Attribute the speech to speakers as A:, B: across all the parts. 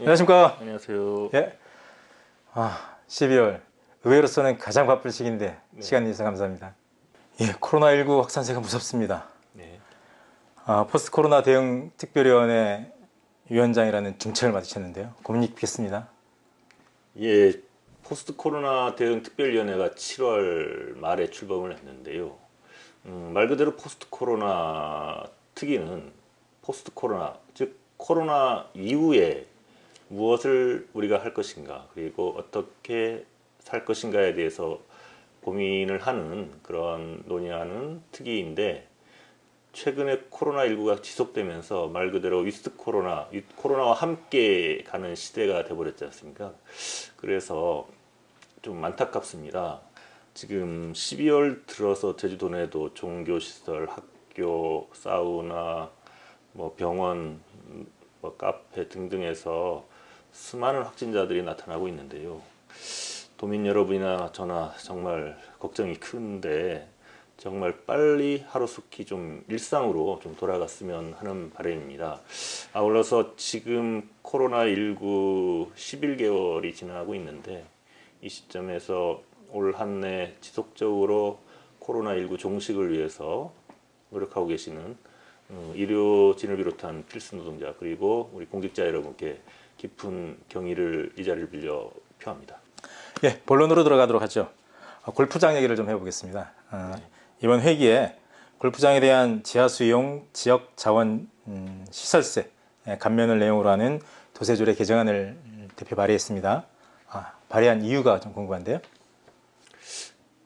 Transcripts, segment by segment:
A: 안녕하십니까.
B: 안녕하세요.
A: 예. 12월 의외로서는 가장 바쁠 시기인데 시간 내주셔서 감사합니다. 예, 코로나19 확산세가 무섭습니다.
B: 네.
A: 포스트 코로나 대응 특별위원회 위원장이라는 중책을 맡으셨는데요. 고민 깊겠습니다.
B: 예, 포스트 코로나 대응 특별위원회가 7월 말에 출범을 했는데요. 말 그대로 포스트 코로나 특위는 포스트 코로나, 즉 코로나 이후에 무엇을 우리가 할 것인가, 그리고 어떻게 살 것인가에 대해서 고민을 하는 그런 논의하는 특위인데, 최근에 코로나19가 지속되면서 말 그대로 위스트 코로나, 코로나와 함께 가는 시대가 돼버렸지 않습니까? 그래서 좀 안타깝습니다. 지금 12월 들어서 제주도 내도 종교시설, 학교, 사우나, 병원, 카페 등등에서 수많은 확진자들이 나타나고 있는데요. 도민 여러분이나 저나 정말 걱정이 큰데, 정말 빨리 하루속히 좀 일상으로 좀 돌아갔으면 하는 바람입니다. 아울러서 지금 코로나19 11개월이 지나고 있는데, 이 시점에서 올 한 해 지속적으로 코로나19 종식을 위해서 노력하고 계시는 의료진을 비롯한 필수 노동자, 그리고 우리 공직자 여러분께 깊은 경의를 이 자리를 빌려 표합니다.
A: 예, 본론으로 들어가도록 하죠. 골프장 얘기를 좀 해보겠습니다. 이번 회기에 골프장에 대한 지하수 이용 지역 자원 시설세 감면을 내용으로 하는 도세조례 개정안을 대표 발의했습니다. 발의한 이유가 좀 궁금한데요.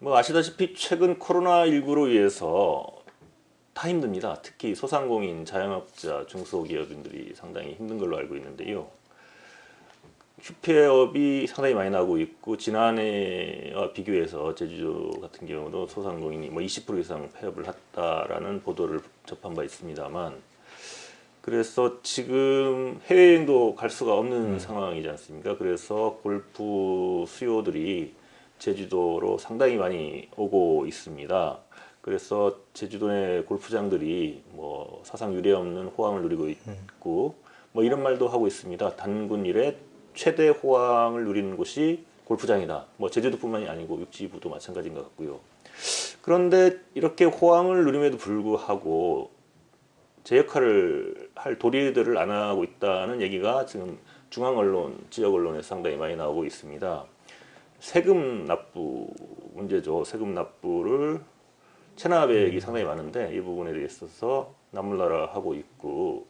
B: 아시다시피 최근 코로나19로 인해서 다 힘듭니다. 특히 소상공인, 자영업자, 중소기업인들이 상당히 힘든 걸로 알고 있는데요. 휴폐업이 상당히 많이 나고 있고, 지난해와 비교해서 제주도 같은 경우도 소상공인이 20% 이상 폐업을 했다라는 보도를 접한 바 있습니다만, 그래서 지금 해외여행도 갈 수가 없는 상황이지 않습니까? 그래서 골프 수요들이 제주도로 상당히 많이 오고 있습니다. 그래서 제주도 내 골프장들이 사상 유례 없는 호황을 누리고 있고, 이런 말도 하고 있습니다. 단군 이래 최대 호황을 누리는 곳이 골프장이다. 제주도뿐만이 아니고 육지부도 마찬가지인 것 같고요. 그런데 이렇게 호황을 누림에도 불구하고 제 역할을 할 도리들을 안 하고 있다는 얘기가 지금 중앙 언론, 지역 언론에 상당히 많이 나오고 있습니다. 세금 납부 문제죠. 세금 납부를 체납액이 상당히 많은데 이 부분에 대해서 나몰라라 하고 있고,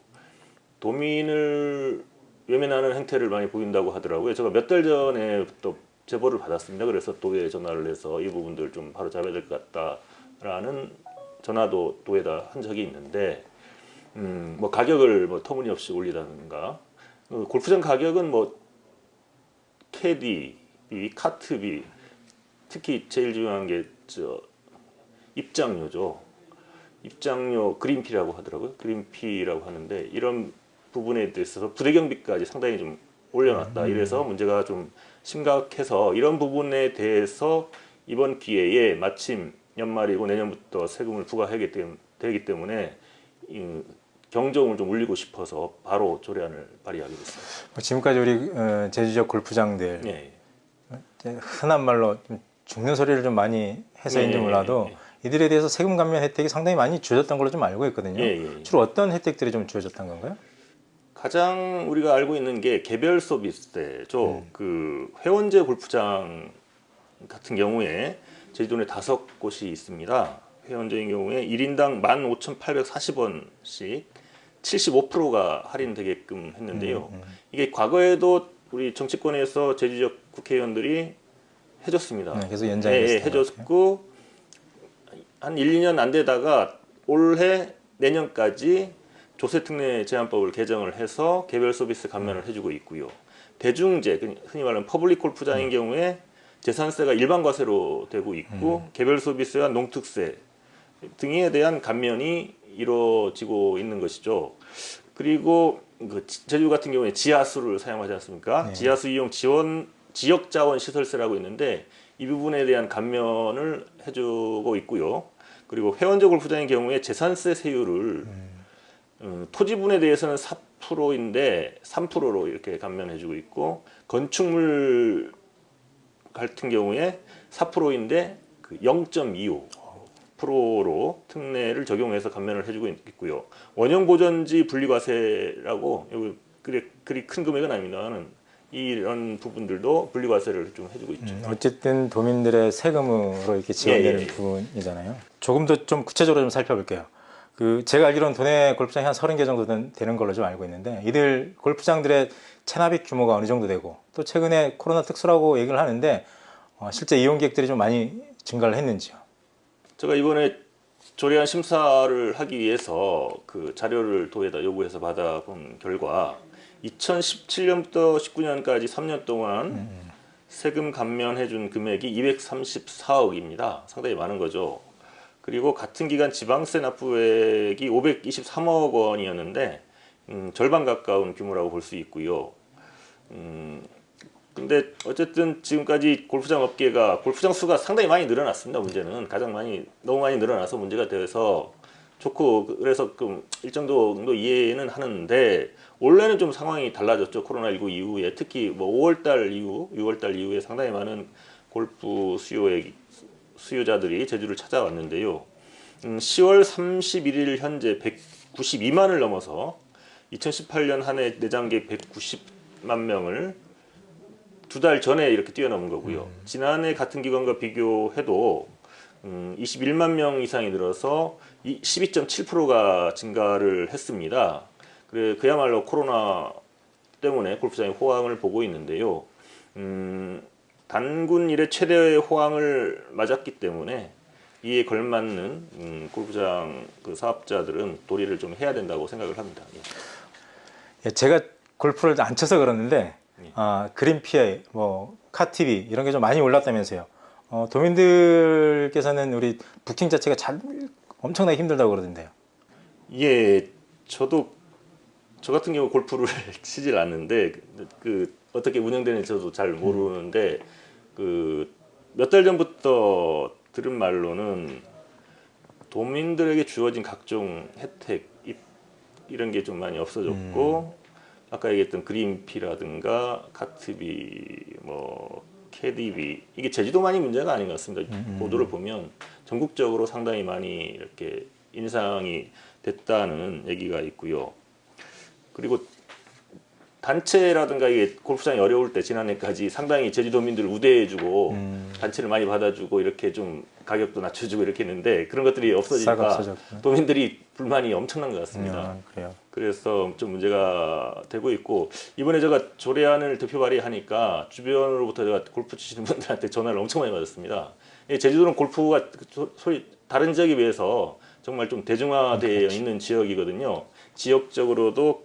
B: 도민을 외면하는 행태를 많이 보인다고 하더라고요. 제가 몇 달 전에부터 제보를 받았습니다. 그래서 도에 전화를 해서 이 부분들 좀 바로 잡아야 될 것 같다라는 전화도 도에다 한 적이 있는데, 가격을 터무니없이 올리다든가, 골프장 가격은 캐디비, 카트비, 특히 제일 중요한 게 입장료죠. 입장료 그린피라고 하더라고요. 그린피라고 하는데, 이런 부분에 대해서 부대경비까지 상당히 좀 올려놨다. 이래서 문제가 좀 심각해서, 이런 부분에 대해서 이번 기회에 마침 연말이고 내년부터 세금을 부과하게 되기 때문에 경종을 좀 울리고 싶어서 바로 조례안을 발의하게 됐습니다.
A: 지금까지 우리 제주 지역 골프장들 흔한 말로 좀 죽는 소리를 좀 많이 해서인지 몰라도 이들에 대해서 세금 감면 혜택이 상당히 많이 주어졌던 걸로 좀 알고 있거든요. 주로 어떤 혜택들이 좀 주어졌던 건가요?
B: 가장 우리가 알고 있는 게 개별 서비스죠. 그 회원제 골프장 같은 경우에 제주도에 5곳이 있습니다. 회원제인 경우에 1인당 15,840원씩 75%가 할인되게끔 했는데요. 이게 과거에도 우리 정치권에서 제주 지역 국회의원들이 해줬습니다.
A: 계속 연장이
B: 해줬고, 한 1, 2년 안 되다가 올해 내년까지 조세특례 제한법을 개정을 해서 개별 서비스 감면을 해주고 있고요. 대중제, 흔히 말하는 퍼블릭 골프장인 경우에 재산세가 일반 과세로 되고 있고, 개별 서비스와 농특세 등에 대한 감면이 이루어지고 있는 것이죠. 그리고 제주 같은 경우에 지하수를 사용하지 않습니까? 지하수 이용 지원 지역 자원 시설세라고 있는데, 이 부분에 대한 감면을 해주고 있고요. 그리고 회원제 골프장의 경우에 재산세 세율을 토지분에 대해서는 10%인데 3%로 이렇게 감면해주고 있고, 건축물 같은 경우에 4%인데 그 0.25%로 특례를 적용해서 감면을 해주고 있고요. 원형 보전지 분리과세라고, 여기 그리 큰 금액은 아닙니다만 이런 부분들도 분리과세를 좀 해주고 있죠.
A: 어쨌든 도민들의 세금으로 이렇게 지원되는
B: 예.
A: 부분이잖아요. 조금 더 좀 구체적으로 좀 살펴볼게요. 제가 알기로는 도내 골프장이 한 30개 정도 되는 걸로 좀 알고 있는데, 이들 골프장들의 체납입 규모가 어느 정도 되고, 또 최근에 코로나 특수라고 얘기를 하는데 실제 이용객들이 좀 많이 증가를 했는지요?
B: 제가 이번에 조례안 심사를 하기 위해서 그 자료를 도에다 요구해서 받아본 결과, 2017년부터 19년까지 3년 동안 세금 감면해준 금액이 234억입니다. 상당히 많은 거죠. 그리고 같은 기간 지방세 납부액이 523억 원이었는데 절반 가까운 규모라고 볼 수 있고요. 근데 어쨌든 지금까지 골프장 업계가 골프장 수가 상당히 많이 늘어났습니다. 문제는 너무 많이 늘어나서 문제가 되어서 좋고, 그래서 좀 일정 정도 이해는 하는데, 원래는 좀 상황이 달라졌죠. 코로나19 이후에 특히 뭐 5월달 이후, 6월달 이후에 상당히 많은 골프 수요자들이 제주를 찾아왔는데요. 10월 31일 현재 192만을 넘어서 2018년 한 해 내장객 190만 명을 두 달 전에 이렇게 뛰어넘은 거고요. 지난해 같은 기간과 비교해도 21만 명 이상이 늘어서 12.7%가 증가를 했습니다. 그야말로 코로나 때문에 골프장이 호황을 보고 있는데요. 단군 이래 최대의 호황을 맞았기 때문에 이에 걸맞는 골프장 그 사업자들은 도리를 좀 해야 된다고 생각을 합니다.
A: 예, 제가 골프를 안 쳐서 그러는데 그린 피해, 뭐 카티비 이런 게 좀 많이 올랐다면서요. 도민들께서는 우리 부킹 자체가 엄청나게 힘들다고 그러던데요.
B: 예, 저 같은 경우 골프를 치질 않는데 어떻게 운영되는지 저도 잘 모르는데 몇 달 전부터 들은 말로는 도민들에게 주어진 각종 혜택 이런 게 좀 많이 없어졌고, 아까 얘기했던 그린피라든가 카트비, 뭐 캐디비, 이게 제주도만이 문제가 아닌 것 같습니다. 보도를 보면 전국적으로 상당히 많이 이렇게 인상이 됐다는 얘기가 있고요. 그리고 단체라든가 이게 골프장이 어려울 때 지난해까지 상당히 제주도민들을 우대해주고 단체를 많이 받아주고 이렇게 좀 가격도 낮춰주고 이렇게 했는데, 그런 것들이 없어지니까 도민들이 불만이 엄청난 것 같습니다.
A: 그래요.
B: 그래서 좀 문제가 되고 있고, 이번에 제가 조례안을 대표 발의하니까 주변으로부터 제가 골프 치시는 분들한테 전화를 엄청 많이 받았습니다. 제주도는 골프가 소위 다른 지역에 비해서 정말 좀 대중화되어 있는 지역이거든요. 지역적으로도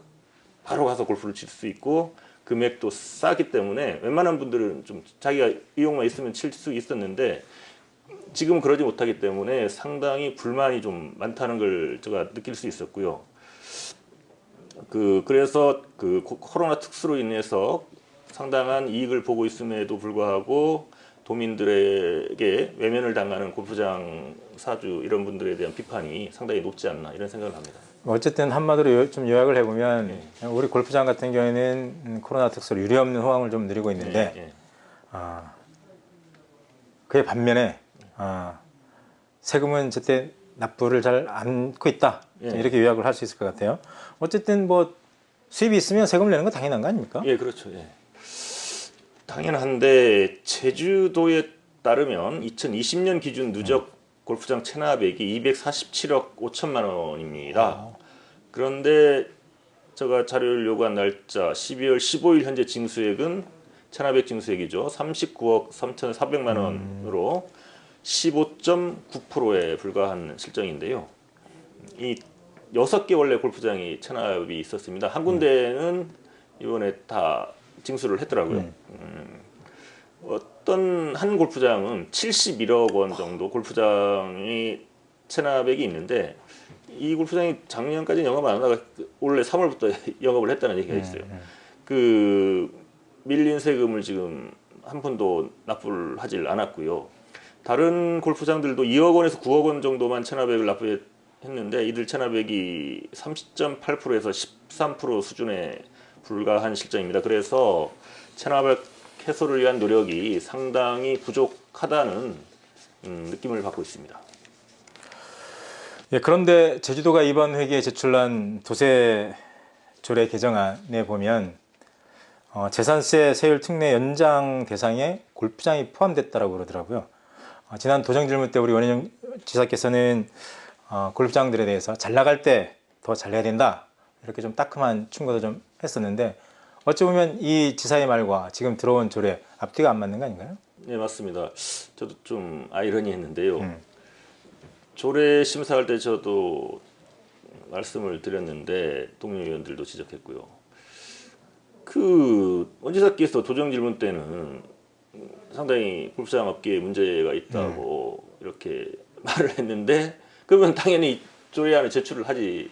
B: 바로 가서 골프를 칠 수 있고 금액도 싸기 때문에 웬만한 분들은 좀 자기가 이용만 있으면 칠 수 있었는데, 지금은 그러지 못하기 때문에 상당히 불만이 좀 많다는 걸 제가 느낄 수 있었고요. 그래서 코로나 특수로 인해서 상당한 이익을 보고 있음에도 불구하고 도민들에게 외면을 당하는 골프장 사주 이런 분들에 대한 비판이 상당히 높지 않나, 이런 생각을 합니다.
A: 어쨌든 한마디로 좀 요약을 해보면 우리 골프장 같은 경우에는 코로나 특수로 유례없는 호황을 좀 누리고 있는데, 그에 반면에 세금은 제때 납부를 잘 않고 있다, 이렇게 요약을 할 수 있을 것 같아요. 어쨌든 뭐 수입이 있으면 세금을 내는 건 당연한 거 아닙니까?
B: 예, 그렇죠. 예. 당연한데 제주도에 따르면 2020년 기준 누적 골프장 체납액이 247억 5천만 원입니다. 그런데 제가 자료를 요구한 날짜 12월 15일 현재 징수액은 체납액 징수액이죠. 39억 3,400만 원으로 15.9%에 불과한 실정인데요. 이 6개 원래 골프장이 체납이 있었습니다. 한 군데는 이번에 다 징수를 했더라고요. 어떤 한 골프장은 71억 원 정도 골프장이 체납액이 있는데, 이 골프장이 작년까지 영업 안 하다가 올해 3월부터 영업을 했다는 얘기가 있어요. 밀린 세금을 지금 한 푼도 납부를 하질 않았고요. 다른 골프장들도 2억 원에서 9억 원 정도만 체납액을 납부했 했는데 이들 체납액이 30.8%에서 13% 수준에 불과한 실정입니다. 그래서 체납액 해소를 위한 노력이 상당히 부족하다는 느낌을 받고 있습니다.
A: 예, 그런데 제주도가 이번 회기에 제출한 도세 조례 개정안에 보면 재산세 세율 특례 연장 대상에 골프장이 포함됐다라고 그러더라고요. 지난 도정 질문 때 우리 원희룡 지사께서는 골프장들에 대해서 잘 나갈 때 더 잘해야 된다 이렇게 좀 따끔한 충고도 좀 했었는데 어찌 보면 이 지사의 말과 지금 들어온 조례 앞뒤가 안 맞는 거 아닌가요?
B: 네, 맞습니다. 저도 좀 아이러니했는데요. 조례 심사할 때 저도 말씀을 드렸는데 동료 의원들도 지적했고요. 원 지사께서 도정 질문 때는 상당히 골프장 업계에 문제가 있다고 이렇게 말을 했는데 그러면 당연히 조례안을 제출을 하지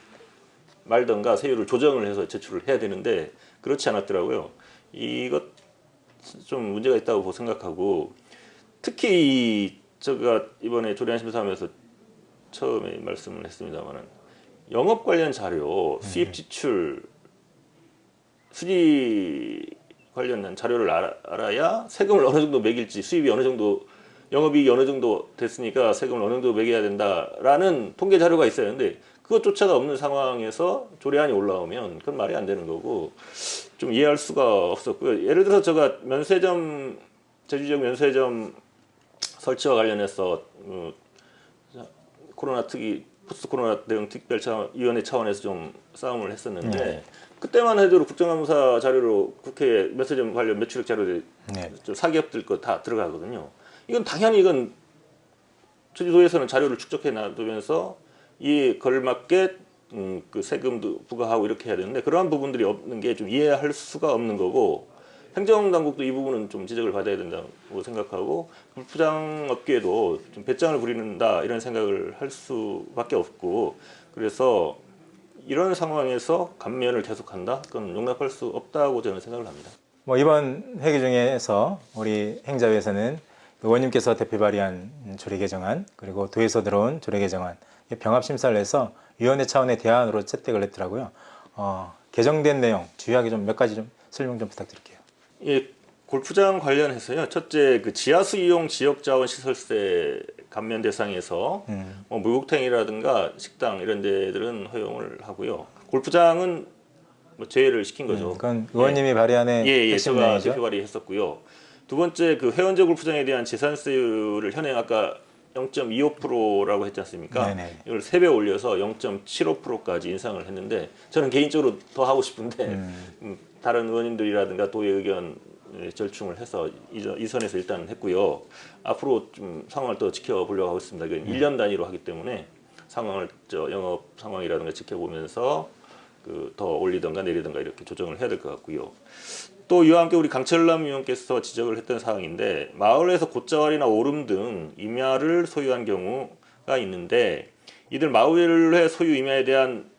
B: 말던가 세율을 조정을 해서 제출을 해야 되는데 그렇지 않았더라고요. 이것 좀 문제가 있다고 생각하고 특히 제가 이번에 조례안 심사하면서 처음에 말씀을 했습니다만은 영업 관련 자료, 수입 지출, 수지 관련된 자료를 알아야 세금을 어느 정도 매길지 수입이 어느 정도 영업이익이 어느 정도 됐으니까 세금을 어느 정도 매겨야 된다라는 통계 자료가 있어야 하는데 그것조차가 없는 상황에서 조례안이 올라오면 그건 말이 안 되는 거고 좀 이해할 수가 없었고요. 예를 들어서 제가 면세점 제주지역 면세점 설치와 관련해서 코로나 특위 포스트 코로나 대응 특별위원회 차원에서 좀 싸움을 했었는데 그때만 해도 국정감사 자료로 국회 면세점 관련 매출액 자료들 사기업들 거 다 들어가거든요. 이건 당연히 제주도에서는 자료를 축적해 놔두면서 이에 걸맞게 그 세금도 부과하고 이렇게 해야 되는데 그러한 부분들이 없는 게 좀 이해할 수가 없는 거고 행정당국도 이 부분은 좀 지적을 받아야 된다고 생각하고 골프장 업계도 좀 배짱을 부리는다 이런 생각을 할 수밖에 없고 그래서 이런 상황에서 감면을 계속한다? 그건 용납할 수 없다고 저는 생각을 합니다.
A: 뭐 이번 회기 중에서 우리 행자위에서는 의원님께서 대표 발의한 조례 개정안 그리고 도에서 들어온 조례 개정안 병합 심사를 해서 위원회 차원의 대안으로 채택을 했더라고요. 개정된 내용 주요하게 좀 몇 가지 좀 설명 좀 부탁드릴게요.
B: 예, 골프장 관련해서요. 첫째, 그 지하수 이용 지역자원 시설세 감면 대상에서 뭐 목욕탕이라든가 식당 이런 데들은 허용을 하고요. 골프장은 뭐 제외를 시킨 거죠.
A: 그건 의원님이 발의안의 핵심
B: 제가
A: 내용이죠.
B: 대표 발의했었고요. 두 번째, 그 회원제 골프장에 대한 재산세율을 현행 아까 0.25%라고 했지 않습니까?
A: 네네.
B: 이걸 3배 올려서 0.75%까지 인상을 했는데 저는 개인적으로 더 하고 싶은데 다른 의원님들이라든가 도의 의견 절충을 해서 이 선에서 일단 했고요. 앞으로 좀 상황을 더 지켜보려고 하고 있습니다. 이건 1년 단위로 하기 때문에 상황을 영업 상황이라든가 지켜보면서 더 올리던가 내리던가 이렇게 조정을 해야 될 것 같고요. 또 이와 함께 우리 강철남 의원께서 지적을 했던 사항인데 마을에서 곶자왈이나 오름 등 임야를 소유한 경우가 있는데 이들 마을의 소유 임야에 대한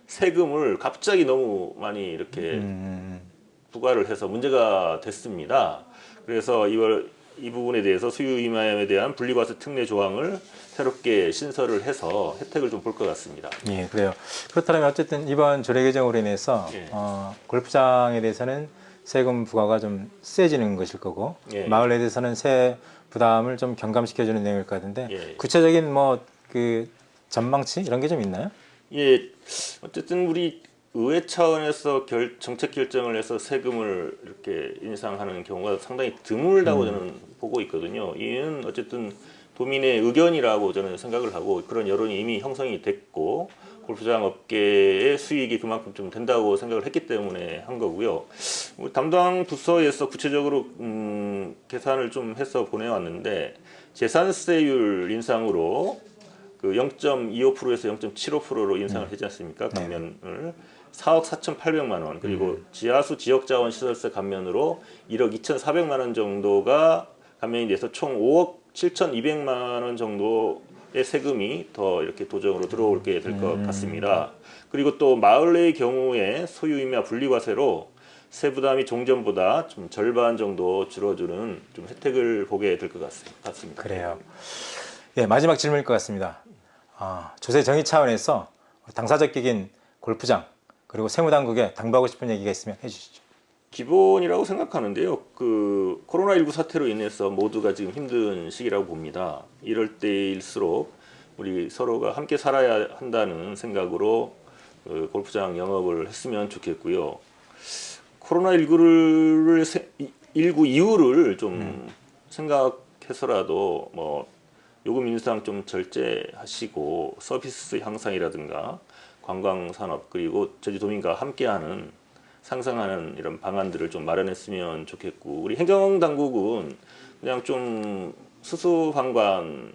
B: 세금을 갑자기 너무 많이 이렇게 부과를 해서 문제가 됐습니다. 그래서 이 부분에 대해서 소유 임야에 대한 분리과세 특례 조항을 새롭게 신설을 해서 혜택을 좀 볼 것 같습니다.
A: 예, 그래요. 그렇다면 어쨌든 이번 조례 개정으로 인해서 골프장에 대해서는 세금 부과가 좀 세지는 것일 거고 마을에 대해서는 세 부담을 좀 경감시켜주는 내용일 것 같은데 구체적인 뭐 그 전망치 이런 게 좀 있나요?
B: 예, 어쨌든 우리 의회 차원에서 정책 결정을 해서 세금을 이렇게 인상하는 경우가 상당히 드물다고 저는 보고 있거든요. 이는 어쨌든 도민의 의견이라고 저는 생각을 하고 그런 여론이 이미 형성이 됐고 골프장 업계의 수익이 그만큼 좀 된다고 생각을 했기 때문에 한 거고요. 담당 부서에서 구체적으로 계산을 좀 해서 보내왔는데 재산세율 인상으로 그 0.25%에서 0.75%로 인상을 했지 않습니까? 감면을 4억 4,800만 원 그리고 지하수 지역자원 시설세 감면으로 1억 2,400만 원 정도가 감면이 돼서 총 5억 7,200만 원 정도의 세금이 더 이렇게 도정으로 들어오게 될 것 같습니다. 그리고 또 마을의 경우에 소유임야 분리과세로 세부담이 종전보다 좀 절반 정도 줄어드는 좀 혜택을 보게 될 것 같습니다.
A: 그래요. 예, 마지막 질문일 것 같습니다. 조세 정의 차원에서 당사자격인 골프장 그리고 세무당국에 당부하고 싶은 얘기가 있으면 해주시죠.
B: 기본이라고 생각하는데요. 그 코로나19 사태로 인해서 모두가 지금 힘든 시기라고 봅니다. 이럴 때일수록 우리 서로가 함께 살아야 한다는 생각으로 골프장 영업을 했으면 좋겠고요. 코로나19 이후를 좀 생각해서라도 뭐 요금 인상 좀 절제하시고 서비스 향상이라든가 관광 산업 그리고 제주도민과 함께하는 상상하는 이런 방안들을 좀 마련했으면 좋겠고, 우리 행정당국은 그냥 좀 수수방관하는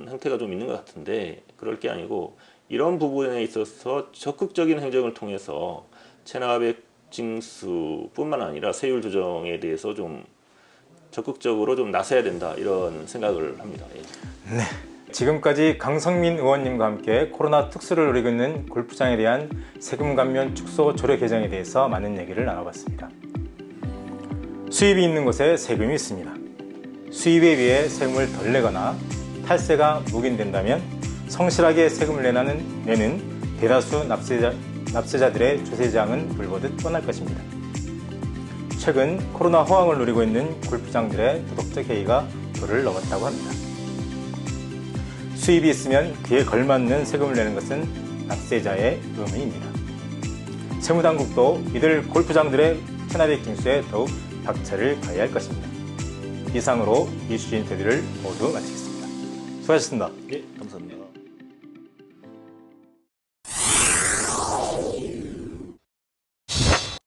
B: 형태가 좀 있는 것 같은데 그럴 게 아니고 이런 부분에 있어서 적극적인 행정을 통해서 체납액 징수뿐만 아니라 세율 조정에 대해서 좀 적극적으로 좀 나서야 된다 이런 생각을 합니다. 예.
A: 네. 지금까지 강성민 의원님과 함께 코로나 특수를 누리고 있는 골프장에 대한 세금 감면 축소 조례 개정에 대해서 많은 얘기를 나눠봤습니다. 수입이 있는 곳에 세금이 있습니다. 수입에 비해 세금을 덜 내거나 탈세가 묵인된다면 성실하게 세금을 내는 대다수 납세자들의 조세장은 불보듯 뻔할 것입니다. 최근 코로나 호황을 누리고 있는 골프장들의 도덕적 해이가 도를 넘었다고 합니다. 수입이 있으면 그에 걸맞는 세금을 내는 것은 납세자의 의무입니다. 세무당국도 이들 골프장들의 체납액 징수에 더욱 박차를 가해야 할 것입니다. 이상으로 이슈 인터뷰를 모두 마치겠습니다. 수고하셨습니다.
B: 네, 감사합니다.